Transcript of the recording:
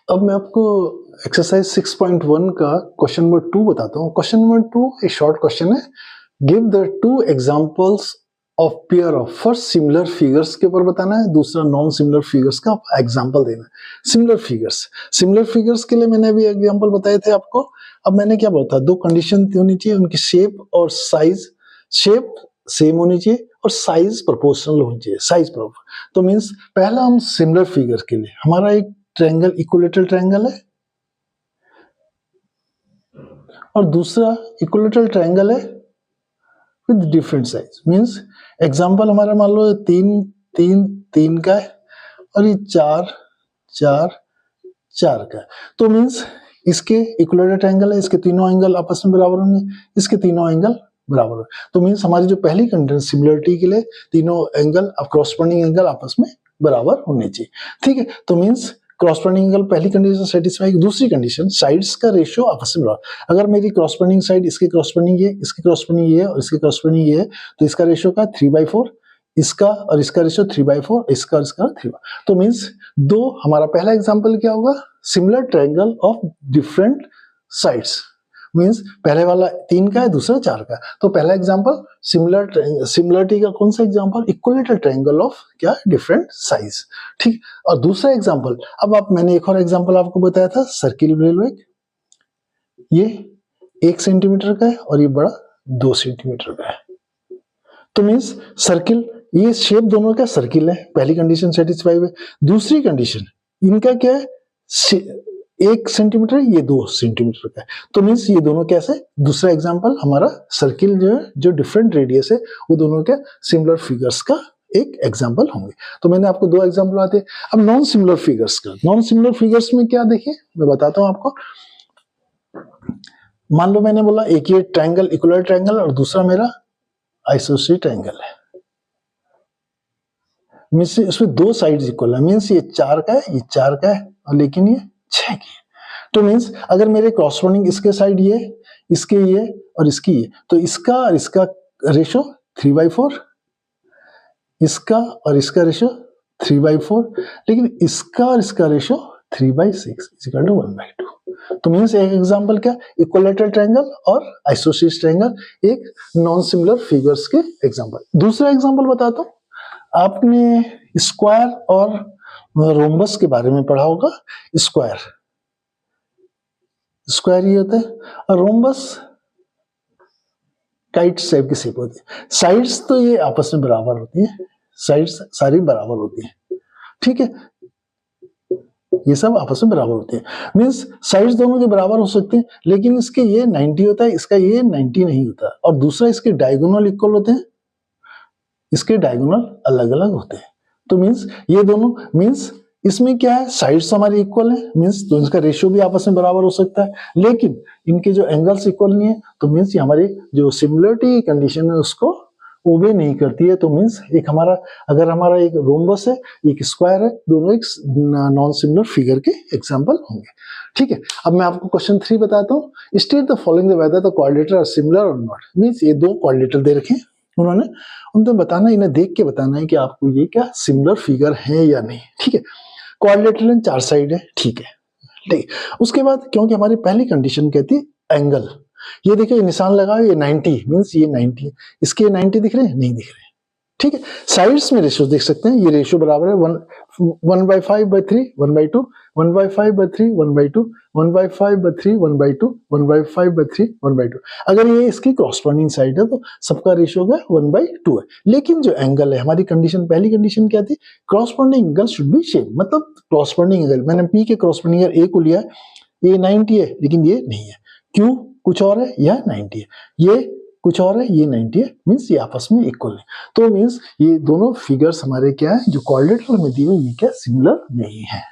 अब मैं आपको एक्सरसाइज 6.1 का क्वेश्चन नंबर 2 बताता हूँ। क्वेश्चन नंबर 2 एक शॉर्ट क्वेश्चन है। Give the two examples of pair of first similar figures के ऊपर बताना है, दूसरा नॉन सिमिलर फिगर्स का एग्जांपल देना है। सिमिलर फिगर्स के लिए मैंने अभी एग्जांपल बताए थे आपको। अब मैंने क्या बोला था, दो कंडीशन होनी चाहिए, उनकी शेप और साइज, शेप सेम होनी चाहिए और साइज प्रोपोर्शनल होनी चाहिए, साइज प्रोपोर्शनल। तो मींस पहला हम सिमिलर फिगर के लिए, हमारा एक ट्रायंगल इक्विलेटरल ट्रायंगल है और दूसरा इक्विलेटरल ट्रायंगल है with different size. Means example हमारा मान लो 3 का है और ये 4 का है। तो मींस इसके इक्विलेटरल ट्रायंगल है, इसके तीनों एंगल आपस में बराबर होंगे, इसके तीनों एंगल बराबर है। तो मींस हमारी जो पहली कंडीशन सिमिलरिटी के लिए तीनों एंगल कॉरस्पॉन्डिंग एंगल आपस में बराबर होने चाहिए। ठीक है, तो मींस कॉरस्पॉन्डिंग एंगल पहली कंडीशन सेटिस्फाई। दूसरी कंडीशन साइड्स का रेशियो आपस में बराबर। अगर मेरी कॉरस्पॉन्डिंग साइड इसके कॉरस्पॉन्डिंग ये, इसके कॉरस्पॉन्डिंग ये और इसके कॉरस्पॉन्डिंग ये है, तो इसका रेशियो का 3/4, इसका और इसका रेशियो 3/4, इसका और इसका 3। तो मींस दो, हमारा पहला एग्जांपल क्या होगा, similar triangle of different sides. Means पहले वाला 3 का है, दूसरा 4 का है। तो पहला एग्जांपल सिमिलरिटी का कौन सा एग्जांपल, इक्विलेटरल ट्रायंगल ऑफ क्या, डिफरेंट साइज। ठीक। और दूसरा एग्जांपल, अब आप मैंने एक और एग्जांपल आपको बताया था, सर्किल रेलवे। ये 1 सेंटीमीटर का है और ये बड़ा 2 सेंटीमीटर का है। तो मींस सर्किल, ये शेप दोनों का सर्किल है, पहली कंडीशन सेटिस्फाई हुई। दूसरी कंडीशन इनका क्या है, 1 सेंटीमीटर, ये 2 सेंटीमीटर का है। तो मींस ये दोनों कैसे, दूसरा एग्जांपल हमारा सर्किल जो है, जो डिफरेंट रेडियस है, वो दोनों क्या सिमिलर फिगर्स का एक एग्जांपल होंगे। तो मैंने आपको 2 एग्जांपल आते हैं। अब नॉन सिमिलर फिगर्स का, नॉन सिमिलर फिगर्स में क्या, देखिए मैं बताता हूं आपको। मान लो मैंने बोला एक ये ट्रायंगल इक्विलेटरल ट्रायंगल और दूसरा मेरा आइसोसेलेस ट्रायंगल है। मींस इसमें 2 साइड्स इक्वल है। मींस ये 4 का है, ये 4 का है और लेकिन ये 6 की है। तो मींस अगर मेरे कॉरस्पॉन्डिंग इसके साइड ये, इसके ये और इसकी ये, तो इसका और इसका रेशियो 3/4, इसका और इसका रेशियो 3/4, लेकिन इसका और इसका रेशियो 3/6 इक्वल टू 1/2। तो मींस एक एग्जांपल क्या, इक्विलेटरल ट्रायंगल और आइसोसेलेस ट्रायंगल, एक नॉन सिमिलर फिगर्स के एग्जांपल। दूसरा एग्जांपल बताता हूं। आपने स्क्वायर और रोम्बस के बारे में पढ़ा होगा। स्क्वायर ये होता है और रोम्बस काइट शेप की शेप होती है। साइड्स तो ये आपस में बराबर होती है, साइड्स सारी बराबर होती है। ठीक है, ये सब आपस में बराबर होती है। मींस साइड्स दोनों के बराबर हो सकते हैं, लेकिन इसके ये 90 होता है, इसका ये 90 नहीं होता। और दूसरा, इसके डायगोनल इक्वल होते हैं, इसके डायगोनल अलग अलग होते हैं। तो मींस ये दोनों, मींस इसमें क्या है, साइड्स हमारी इक्वल है, मींस तो इनका रेशियो भी आपस में बराबर हो सकता है, लेकिन इनके जो एंगल्स इक्वल नहीं है। तो मींस ये हमारी जो सिमिलरिटी कंडीशन है उसको ओबे नहीं करती है। तो मींस एक हमारा, अगर हमारा एक रोम्बस है, एक स्क्वायर है, दोनों एक नॉन सिमिलर फिगर के एग्जांपल होंगे। ठीक है, अब मैं आपको क्वेश्चन 3 बताता हूँ। State the following whether the coordinator are similar और नॉट। मींस ये 2 कोऑर्डिनेटर दे रखे हैं उन्होंने, उनको बताना, इन्हें देख के बताना है कि आपको ये क्या सिमिलर फिगर है या नहीं। ठीक है, कोऑर्डिनेटर 4 साइड है, ठीक है। ठीक, उसके बाद क्योंकि हमारी पहली कंडीशन कहती है एंगल, ये देखिए निशान लगाओ, ये 90, मींस ये 90 है, इसके 90 दिख रहे हैं, नहीं दिख रहे हैं। ठीक है, साइड्स में रेशियो देख सकते हैं, ये रेशियो बराबर है 1/5/3 1/2, 1/5/3 1/2, 1/5/3 1/2, 1/5/3 1/2। अगर ये इसकी कॉरस्पॉन्डिंग साइड है तो सबका रेशियो का 1/2 है। लेकिन जो एंगल है, हमारी कंडीशन, पहली कंडीशन क्या थी, corresponding angle should be same. मतलब कॉरस्पॉन्डिंग एंगल, मैंने पी के कॉरस्पॉन्डिंग एंगल ए को लिया, ये 90 है लेकिन ये नहीं है, क्यों, कुछ और है, यह 90 है, ये कुछ और है, ये 90 है, मींस ये आपस में इक्वल है। तो मींस ये दोनों फिगर्स हमारे क्या है, जो कोऑर्डिनेटर में दी हुई, ये क्या सिमिलर नहीं है।